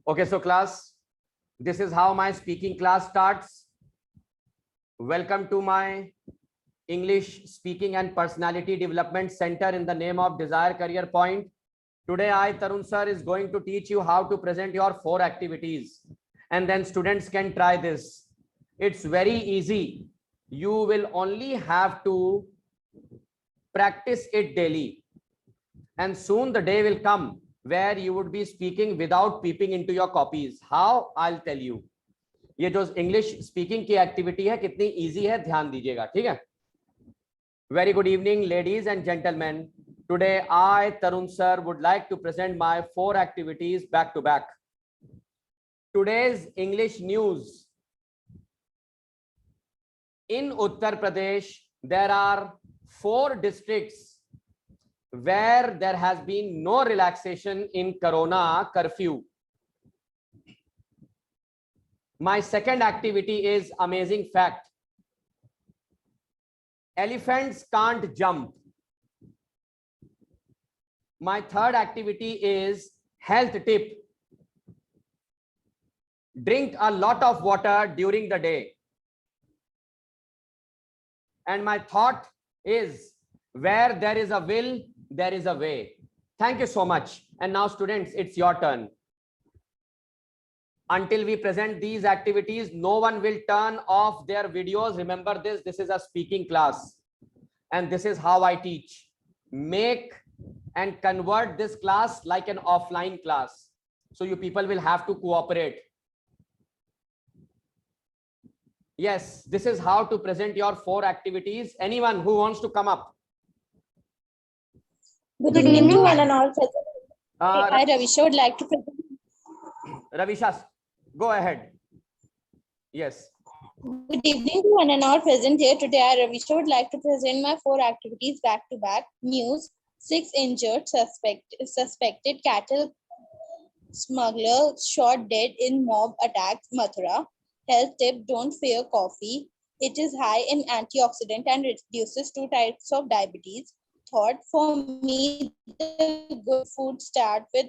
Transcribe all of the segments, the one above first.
Okay, so class, this is how my speaking class starts. Welcome to my English Speaking and Personality Development Center in the name of Desire Career Point. Today, I, Tarun sir, is going to teach you how to present your 4 activities, and then students can try this. It's very easy. You will only have to practice it daily, and soon the day will come where you would be speaking without peeping into your copies. How? I'll tell you. ये जो English speaking की activity है कितनी easy है, ध्यान दीजिएगा, ठीक है. Very good evening, ladies and gentlemen. Today, I, Tarun sir, would like to present my 4 activities back to back. Today's English news. In Uttar Pradesh, there are 4 districts where there has been no relaxation in Corona curfew. My second activity is amazing fact. Elephants can't jump. My third activity is health tip. Drink a lot of water during the day. And my thought is, where there is a will, there is a way. Thank you so much. And now students, it's your turn. Until we present these activities, no one will turn off their videos. Remember this, this is a speaking class. And this is how I teach. Make and convert this class like an offline class. So you people will have to cooperate. Yes, this is how to present your 4 activities. Anyone who wants to come up? Good evening to one and all present. I, Ravisha, would like to present. Ravisha, go ahead. Yes. Good evening to one and all present here. Today, I, Ravisha, would like to present my 4 activities back to back. News: 6 injured, suspected cattle smuggler shot dead in mob attack, Mathura. Health tip: don't fear coffee. It is high in antioxidant and reduces 2 types of diabetes. Thought: for me, the good food start with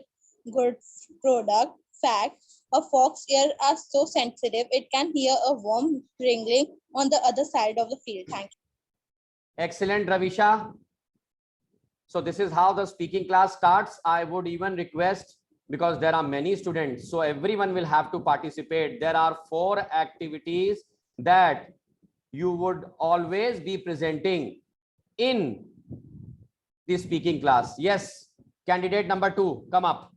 good product. Fact: a fox ear are so sensitive it can hear a worm wriggling on the other side of the field. Thank you. Excellent, Ravisha. So this is how the speaking class starts. I would even request, because there are many students, so everyone will have to participate. There are 4 activities that you would always be presenting in the speaking class. Yes, candidate number 2, come up.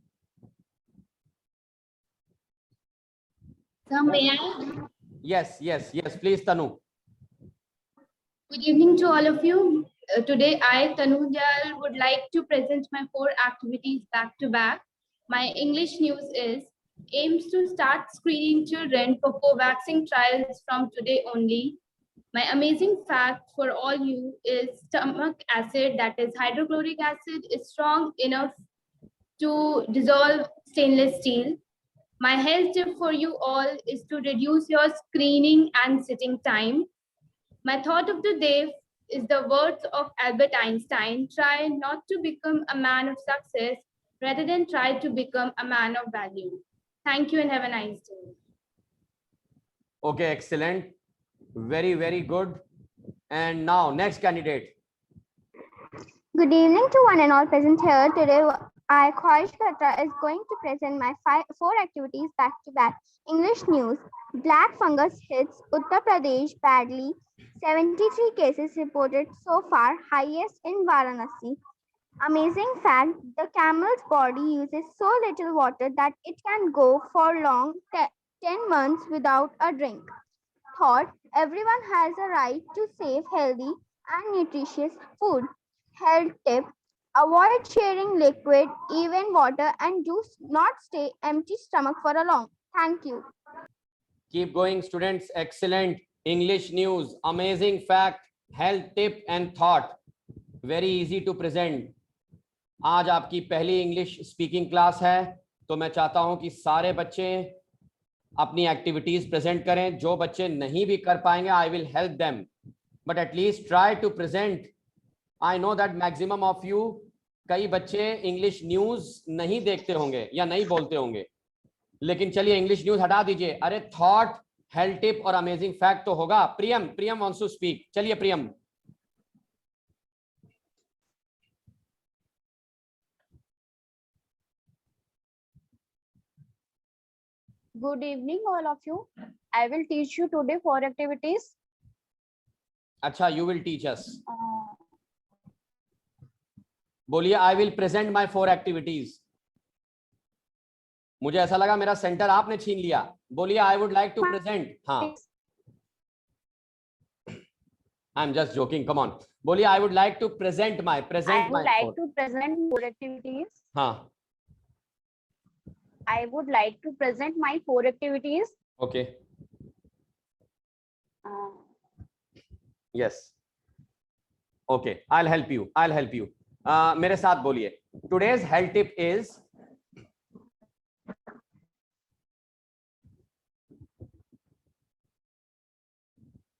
Sir, may I? Yes, please, Tanu. Good evening to all of you. Today, I, Tanu Jal, would like to present my 4 activities back to back. My English news is aims to start screening children for Covaxin trials from today only. My amazing fact for all you is stomach acid, that is hydrochloric acid, is strong enough to dissolve stainless steel. My health tip for you all is to reduce your screening and sitting time. My thought of the day is the words of Albert Einstein: try not to become a man of success, rather than try to become a man of value. Thank you and have a nice day. Okay, excellent. Very, very good. And now, next candidate. Good evening to one and all present here. Today, I, Khwahish Batra, is going to present my 4 activities back to back. English news: black fungus hits Uttar Pradesh badly. 73 cases reported so far, highest in Varanasi. Amazing fact: the camel's body uses so little water that it can go for long 10 months without a drink. Thought: everyone has a right to safe, healthy and nutritious food. Health tip: avoid sharing liquid, even water, and do not stay empty stomach for a long. Thank you. Keep going, students. Excellent. English news, amazing fact, health tip and thought. Very easy to present. आज आपकी पहली English speaking class है, तो मैं चाहता हूं कि सारे बच्चे अपनी एक्टिविटीज प्रेजेंट करें. जो बच्चे नहीं भी कर पाएंगे, I will help them, but at least try to present. I know that maximum of you, कई बच्चे इंग्लिश न्यूज नहीं देखते होंगे या नहीं बोलते होंगे. लेकिन चलिए इंग्लिश न्यूज हटा दीजिए। अरे थॉट, हेल्थ टिप और अमेजिंग फैक्ट तो होगा। प्रियम, प्रियम वांट्स टू स्पीक। चलिए प्रियम। Good evening, all of you. I will teach you today 4 activities. अच्छा, यू विल टीच अस। बोलिए, I will present my 4 activities. मुझे ऐसा लगा मेरा सेंटर आपने छीन लिया। बोलिए, I would like to present. हाँ, I am just joking, come on. बोलिए, I would like to present my I would like to present 4 activities. हाँ, I would like to present my 4 activities. Okay, Uh, yes, okay, I will help you, I will help you. मेरे साथ बोलिए, today's health tip is,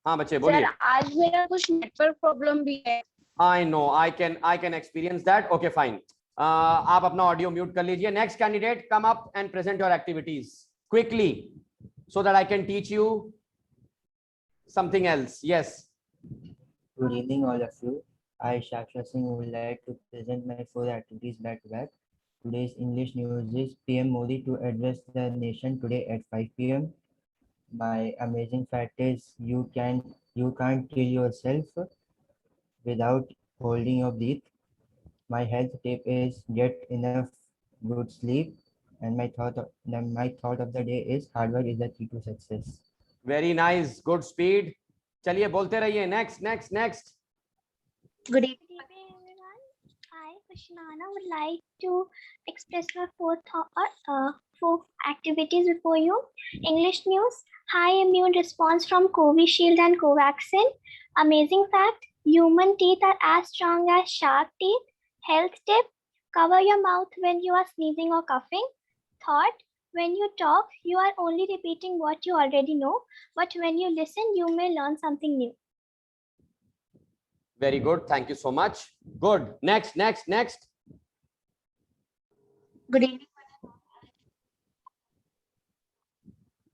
हाँ बच्चे बोलिए। Sir, आज मेरा कुछ नेटवर्क प्रॉब्लम भी है। I know, I can experience that. Okay, fine. आप अपना ऑडियो म्यूट कर लीजिए। Next candidate, come up and present your activities quickly so that I can teach you something else. Yes. Good evening, all of you. I, Shakshar Singh, would like to present my 4 activities back to back. Today's English news is PM Modi to address the nation today at 5 p.m. My amazing fact is you can't kill yourself without holding your breath. My health tip is get enough good sleep, and my thought of the day is hard work is the key to success. Very nice. Good speed. चलिए बोलते रहिए। Next, next, next. Good evening, everyone. I, Krishnana, would like to express my 4 activities before you. English news: high immune response from Covishield and Covaxin. Amazing fact: human teeth are as strong as shark teeth. Health tip: cover your mouth when you are sneezing or coughing. Thought: when you talk, you are only repeating what you already know, but when you listen, you may learn something new. Very good. Thank you so much. Good. Next, next, next. Good evening.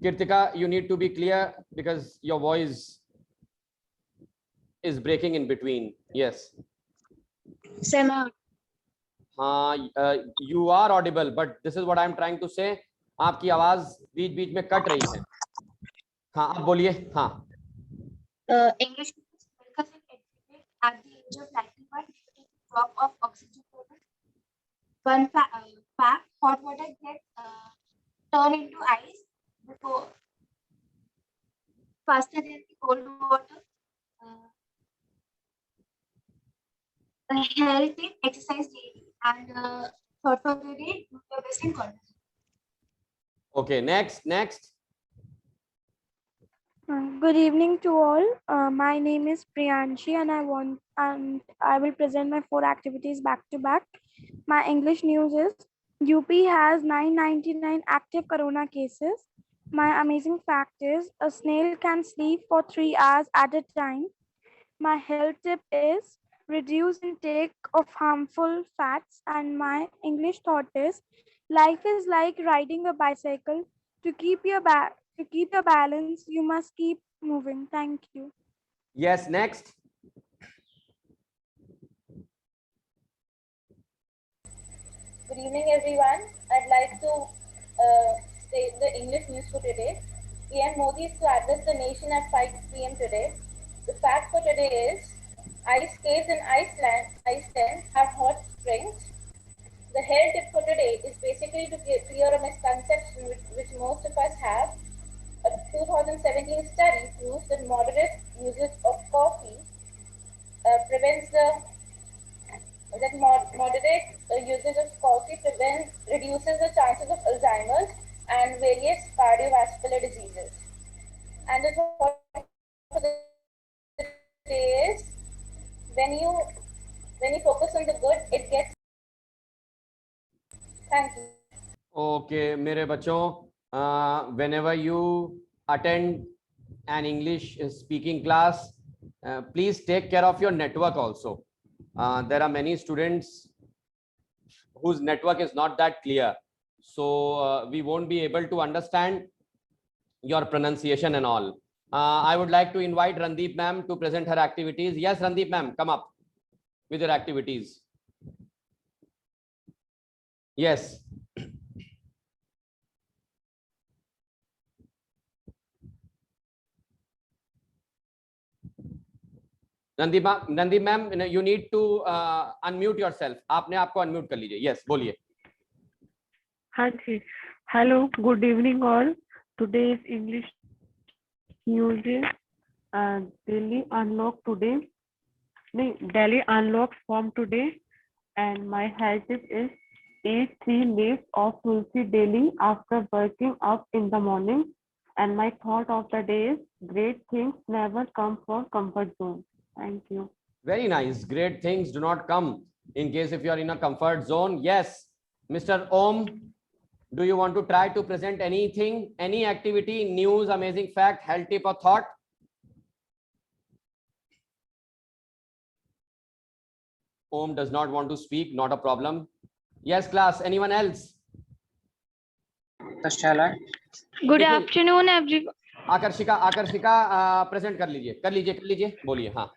Kirtika, you need to be clear because your voice is breaking in between. Yes. Sir, You are audible, but this is what I am trying to say. आपकी आवाज बीच बीच में cut रही है। हाँ, आप बोलिए। हाँ, English because at the age of 91, drop of oxygen level. One fact: hot water gets turned into ice before faster than the cold water. Health tip: exercise daily, and thought for the day: do your best in college. okay, next, next. Good evening to all. My name is Priyanshi, and I will present my 4 activities back to back. My English news is UP has 999 active corona cases. My amazing fact is a snail can sleep for 3 hours at a time. My health tip is reduce intake of harmful fats, and my English thought is life is like riding a bicycle. To keep your balance, you must keep moving. Thank you. Yes, next. Good evening, everyone. I'd like to say the English news for today. PM Modi is to address the nation at 5 p.m. today. The fact for today is ice caves in Iceland have hot springs. The health tip for today is basically to clear a misconception which most of us have. A 2017 study proves that moderate usage of coffee prevents moderate usage of coffee reduces the chances of Alzheimer's and various cardiovascular diseases. And the thought for the day is when you focus on the good, it gets. Thank you. Okay, मेरे बच्चों, whenever you attend an English speaking class, please take care of your network also. There are many students whose network is not that clear. so we won't be able to understand your pronunciation and all. I would like to invite Randeep ma'am to present her activities. Yes, Randeep ma'am, come up with your activities. Yes. Randeep ma'am, you need to unmute yourself. आपने आपको unmute कर लीजिए. Yes, बोलिए. हाँ जी. Hello, good evening all. Today's English news is Delhi unlocked today. Delhi unlocks from today, and my hashtag is eat 3 leaves of tulsi daily after waking up in the morning. And my thought of the day is great things never come from comfort zone. Thank you. Very nice. Great things do not come in case if you are in a comfort zone. Yes, Mr. Om, do you want to try to present anything, any activity, news, amazing fact, health tip or thought? Om does not want to speak, not a problem. Yes, class, anyone else? Shall I? Good afternoon, everyone. Akarshika present कर लीजिए बोलिए. हाँ.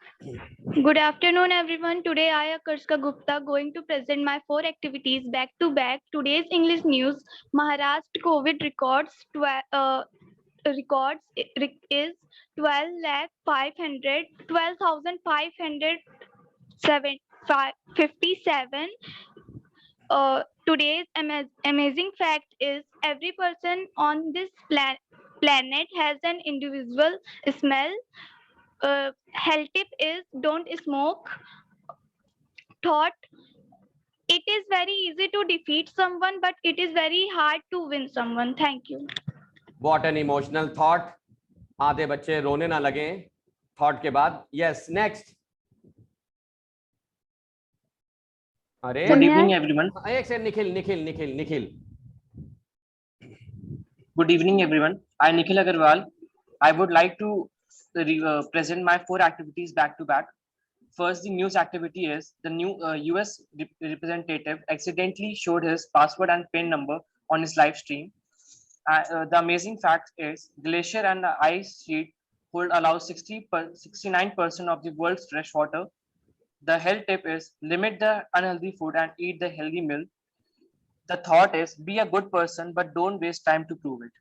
Good afternoon, everyone. Today, I, Akarshika Gupta, going to present my 4 activities back to back. Today's English news: Maharashtra COVID records is 12,557. Today's amazing fact is every person on this planet has an individual smell. Health tip is don't smoke. Thought: it is very easy to defeat someone, but it is very hard to win someone. Thank you. What an emotional thought. आधे बच्चे रोने ना लगे thought के बाद. Yes, next. अरे Good evening, everyone. एक से Nikhil. Good evening, everyone. I, Nikhil Agarwal. I would like to present my 4 activities back to back. First, the news activity is the new US representative accidentally showed his password and PIN number on his live stream. The amazing fact is glacier and the ice sheet hold allows 69% of the world's fresh water. The health tip is limit the unhealthy food and eat the healthy meal. The thought is be a good person, but don't waste time to prove it.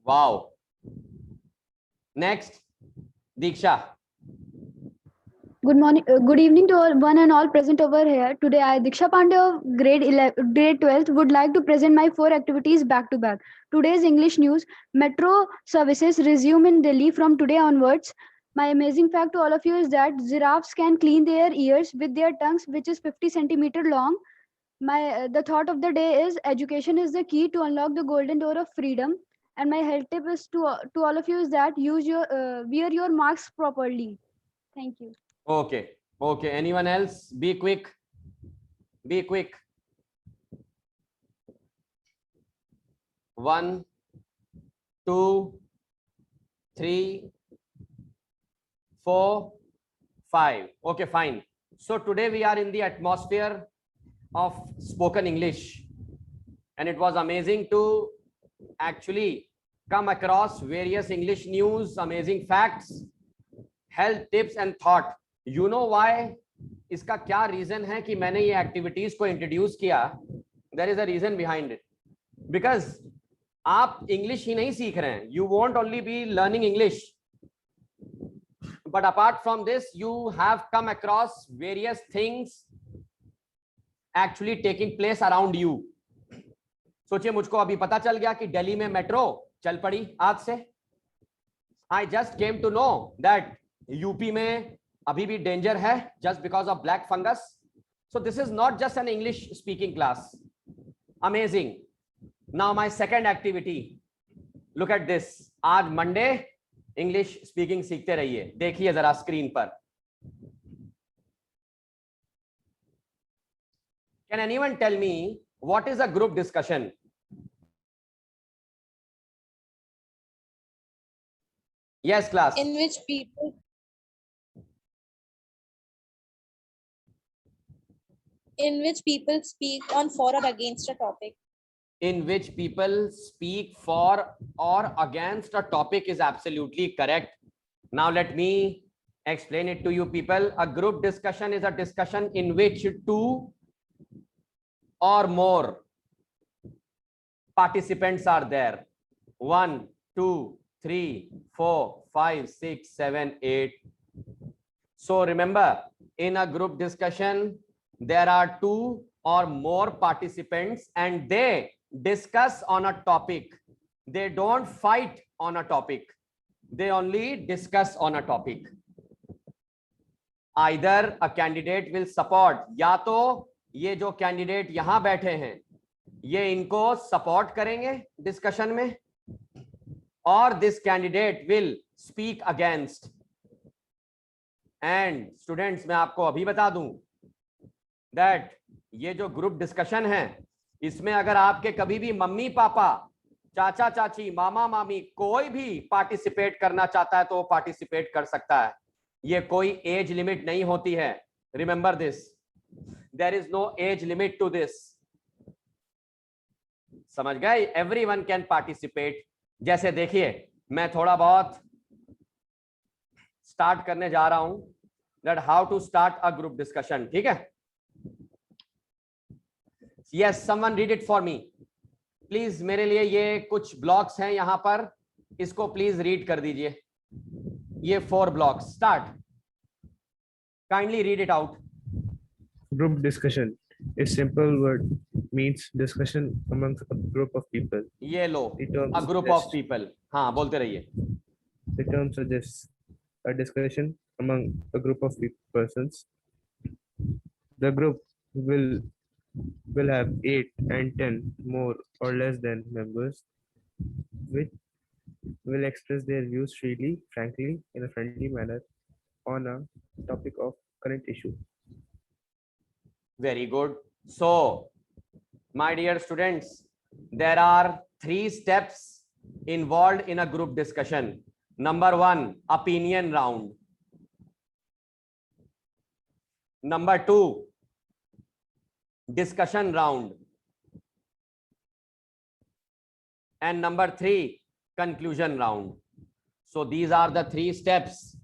Wow. Next, Diksha. Good morning, good evening to one and all present over here. Today, I, Diksha Pandey of grade 12th, would like to present my 4 activities back to back. Today's English news: metro services resume in Delhi from today onwards. My amazing fact to all of you is that giraffes can clean their ears with their tongues, which is 50 centimeters long. The thought of the day is education is the key to unlock the golden door of freedom. And my health tip is to all of you is that wear your masks properly. Thank you. Okay. Anyone else? Be quick. 1, 2, 3, 4, 5. Okay, fine. So today we are in the atmosphere of spoken English, and it was amazing to actually come across various English news, amazing facts, health tips and thought. You know why? इसका क्या reason है कि मैंने ये activities को introduce किया? There is a reason behind it. Because आप English ही नहीं सीख रहे हैं. You won't only be learning English, but apart from this, you have come across various things actually taking place around you. सोचिए, मुझको अभी पता चल गया कि दिल्ली में मेट्रो चल पड़ी आज से. I just came to know that UP में अभी भी डेंजर है just because of black fungus. So this is not just an English speaking class. Amazing. Now my second activity. Look at this. आज Monday English speaking सीखते रहिए. देखिए जरा screen पर. Can anyone tell me what is a group discussion? Yes, class. In which people in which people speak on for or against a topic. In which people speak for or against a topic is absolutely correct. Now let me explain it to you people. A group discussion is a discussion in which two or more participants are there. 1, 2, 3, 4, 5, 6, 7, 8. So remember, in a group discussion, there are two or more participants and they discuss on a topic. They don't fight on a topic. They only discuss on a topic. Either a candidate will support, या तो ये जो candidate यहां बैठे हैं ये इनको support करेंगे डिस्कशन में, और this candidate will speak against. And students, मैं आपको अभी बता दूं दैट ये जो ग्रुप डिस्कशन है इसमें अगर आपके कभी भी मम्मी पापा, चाचा चाची, मामा मामी कोई भी पार्टिसिपेट करना चाहता है तो वो पार्टिसिपेट कर सकता है. ये कोई एज लिमिट नहीं होती है. Remember this, there is no age limit to this. समझ गए? Everyone can participate. जैसे देखिए, मैं थोड़ा बहुत स्टार्ट करने जा रहा हूं that how to start a group discussion. ठीक है? Yes, someone read it for me please. मेरे लिए ये कुछ ब्लॉक्स हैं यहां पर, इसको प्लीज रीड कर दीजिए. ये 4 blocks. Start. Kindly read it out. Group discussion is simple word means discussion amongst a group of people. ये लो, a group of people. हाँ, बोलते रहिए. The term suggests a discussion among a group of persons. The group will have 8 and 10 more or less than members, which will express their views freely, frankly, in a friendly manner on a topic of current issue. Very good. So, my dear students, there are 3 steps involved in a group discussion. Number 1, opinion round. Number 2, discussion round. And number 3, conclusion round. So these are the 3 steps.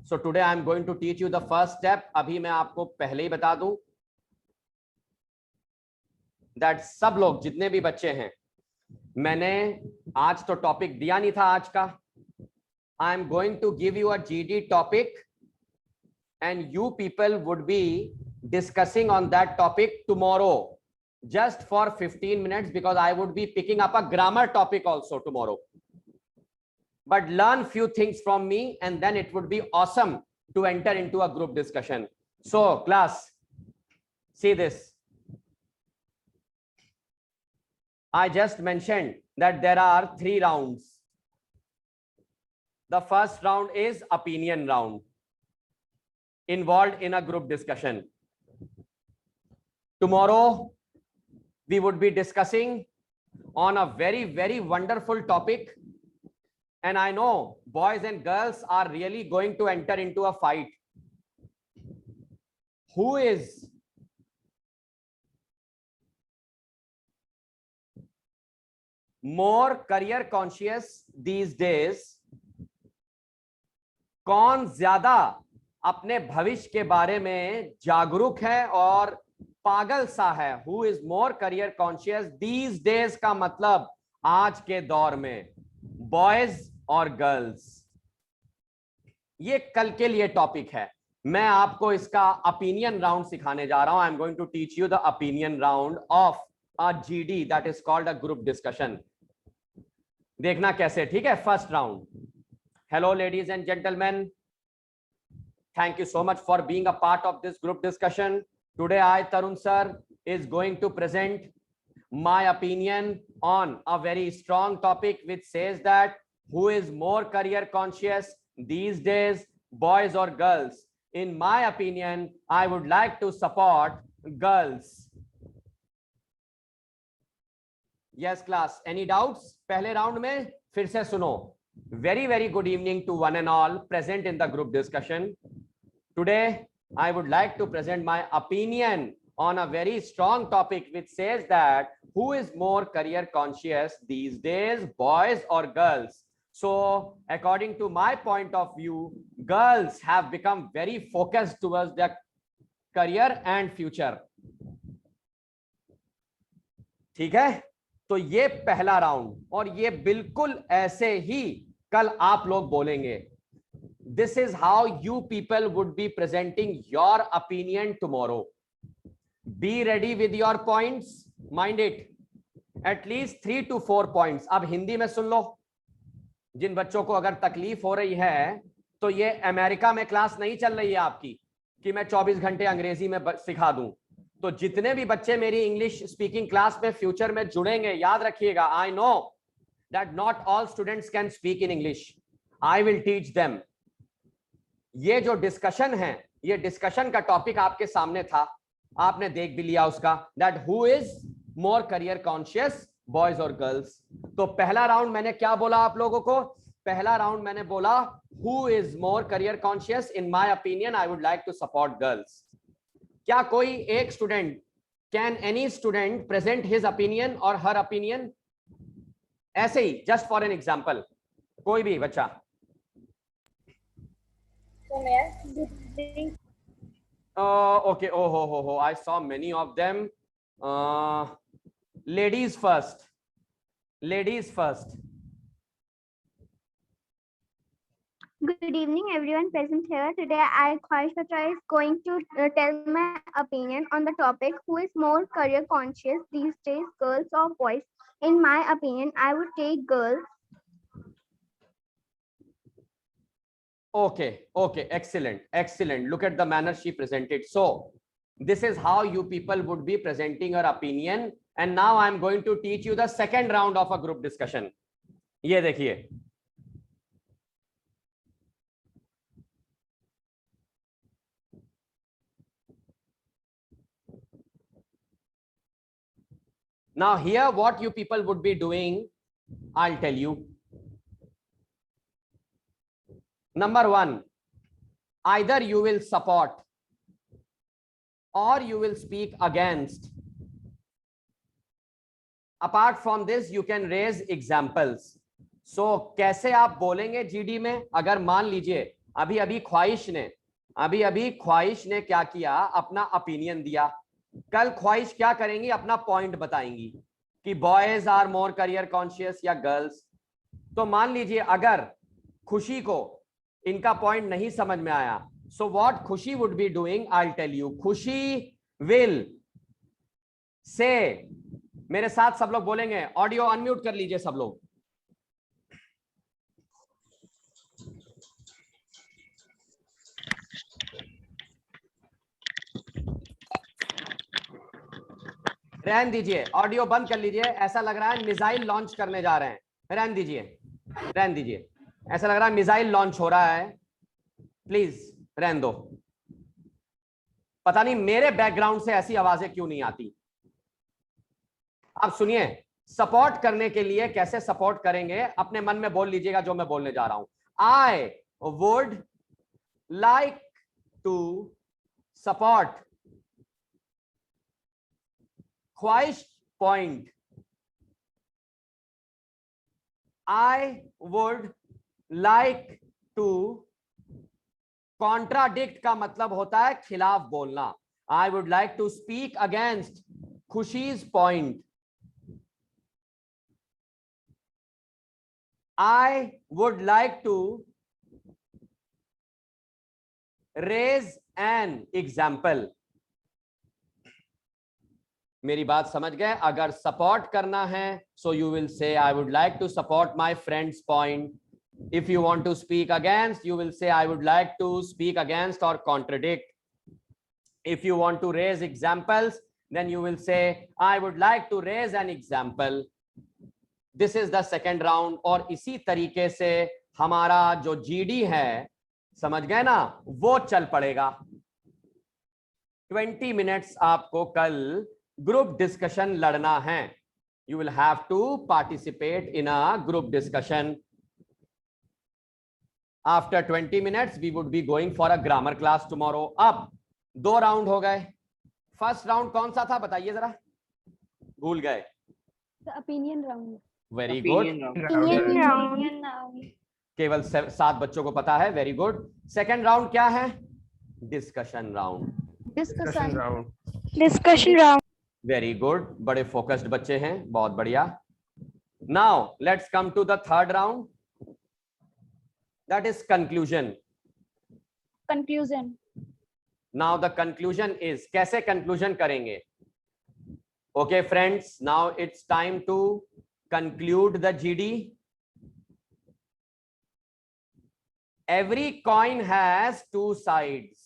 So today I am going to teach you the first step. अभी मैं आपको पहले ही बता दूं that सब लोग जितने भी बच्चे हैं, मैंने आज तो टॉपिक दिया नहीं था आज का. I am going to give you a GD topic and you people would be discussing on that topic tomorrow just for 15 minutes because I would be picking up a grammar topic also tomorrow. But learn few things from me and then it would be awesome to enter into a group discussion. So class, see this. I just mentioned that there are 3 rounds. The first round is opinion round, involved in a group discussion. Tomorrow, we would be discussing on a very, very wonderful topic. And I know boys and girls are really going to enter into a fight. Who is more career conscious these days? कौन ज्यादा अपने भविष्य के बारे में जागरूक है और पागल सा है? Who is more career conscious these days का मतलब आज के दौर में, बॉयज और गर्ल्स. ये कल के लिए टॉपिक है. मैं आपको इसका ओपिनियन राउंड सिखाने जा रहा हूं. I am going to teach you the opinion round of a GD that is called a group discussion. देखना कैसे. ठीक है? First round. Hello ladies and gentleman, thank you so much for being a part of this group discussion. Today I, Tarun sir, is going to present my opinion on a very strong topic which says that who is more career conscious these days, boys or girls? In my opinion, I would like to support girls. Yes class, any doubts? पहले round में फिर से सुनो. Very, very good evening to one and all present in the group discussion. Today, I would like to present my opinion on a very strong topic which says that who is more career conscious these days, boys or girls? So according to my point of view, girls have become very focused towards their career and future. ठीक है, तो ये पहला round, और ये बिल्कुल ऐसे ही कल आप लोग बोलेंगे. This is how you people would be presenting your opinion tomorrow. Be ready with your points. Mind it. At least 3 to 4 points. अब हिंदी में सुन लो. जिन बच्चों को अगर तकलीफ हो रही है, तो ये अमेरिका में क्लास नहीं चल रही है आपकी कि मैं 24 घंटे अंग्रेजी में सिखा दूं. तो जितने भी बच्चे मेरी इंग्लिश स्पीकिंग क्लास में फ्यूचर में जुड़ेंगे, याद रखिएगा, आई know that not all students can speak in English. I will teach them. ये जो डिस्कशन है, ये डिस्कशन का टॉपिक आपके सामने था, आपने देख भी लिया उसका, that who is more career conscious, boys और गर्ल्स. तो पहला राउंड मैंने क्या बोला आप लोगों को? पहला राउंड मैंने बोला who is more career conscious. In my opinion I would like to support girls. क्या कोई एक student, can any student present his opinion और हर ओपिनियन ऐसे ही, जस्ट फॉर एन एग्जांपल? कोई भी बच्चा? Okay. Oh, I saw many of them. Ladies first. Ladies first. Good evening, everyone present here. Today, I, Khwahish Batra, is going to tell my opinion on the topic who is more career conscious these days, girls or boys. In my opinion, I would take girls. Okay, excellent. Look at the manner she presented. So this is how you people would be presenting your opinion. And now I'm going to teach you the second round of a group discussion. ये देखिए. Now here what you people would be doing, I'll tell you. Number one, either you will support or you will speak against. Apart from this, you can raise examples. So कैसे आप बोलेंगे GD में? अगर मान लीजिए अभी ख्वाहिश ने क्या किया, अपना ओपिनियन दिया. कल ख्वाहिश क्या करेंगी? अपना पॉइंट बताएंगी कि boys are more career conscious या गर्ल्स. तो मान लीजिए अगर खुशी को इनका पॉइंट नहीं समझ में आया, so what Khushi would be doing, I will tell you. Khushi will say, मेरे साथ सब लोग बोलेंगे, ऑडियो अनम्यूट कर लीजिए सब लोग. रहन दीजिए, ऑडियो बंद कर लीजिए. ऐसा लग रहा है मिसाइल लॉन्च करने जा रहे हैं. रहन दीजिए, ऐसा लग रहा है मिसाइल लॉन्च हो रहा है. प्लीज रहने दो. पता नहीं मेरे बैकग्राउंड से ऐसी आवाजें क्यों नहीं आती. आप सुनिए, सपोर्ट करने के लिए कैसे सपोर्ट करेंगे, अपने मन में बोल लीजिएगा जो मैं बोलने जा रहा हूं. I would like to support. Khwahish point. I would like to contradict का मतलब होता है खिलाफ बोलना. I would like to speak against खुशी's point. I would like to raise an example. मेरी बात समझ गए? अगर सपोर्ट करना है, सो you will say I would like to support my friend's point. If you want to speak against, you will say I would like to speak against और contradict. If you want to raise examples, then you will say I would like to raise an example. This is the second round. और इसी तरीके से हमारा जो GD है, समझ गए ना, वो चल पड़ेगा. 20 मिनट्स आपको कल ग्रुप डिस्कशन लड़ना है. You will have to participate in a group discussion. After 20 minutes we would be going for a grammar class tomorrow. अब 2 राउंड हो गए. फर्स्ट राउंड कौन सा था बताइए जरा, भूल गए। The opinion round. Very good, Opinion round. केवल 7 बच्चों को पता है, वेरी गुड। सेकंड राउंड क्या है? Discussion round. Discussion round. Discussion round. Very good, बड़े फोकस्ड बच्चे हैं, बहुत बढ़िया। Now let's come to the third round, that is conclusion. Conclusion. Now the conclusion is, कैसे कंक्लूजन करेंगे? Okay friends, now it's time to conclude the GD. Every coin has 2 sides.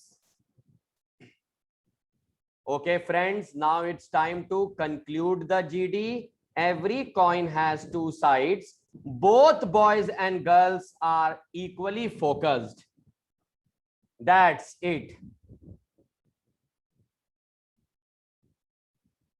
Okay, friends, now it's time to conclude the GD. Every coin has 2 sides. Both boys and girls are equally focused. That's it.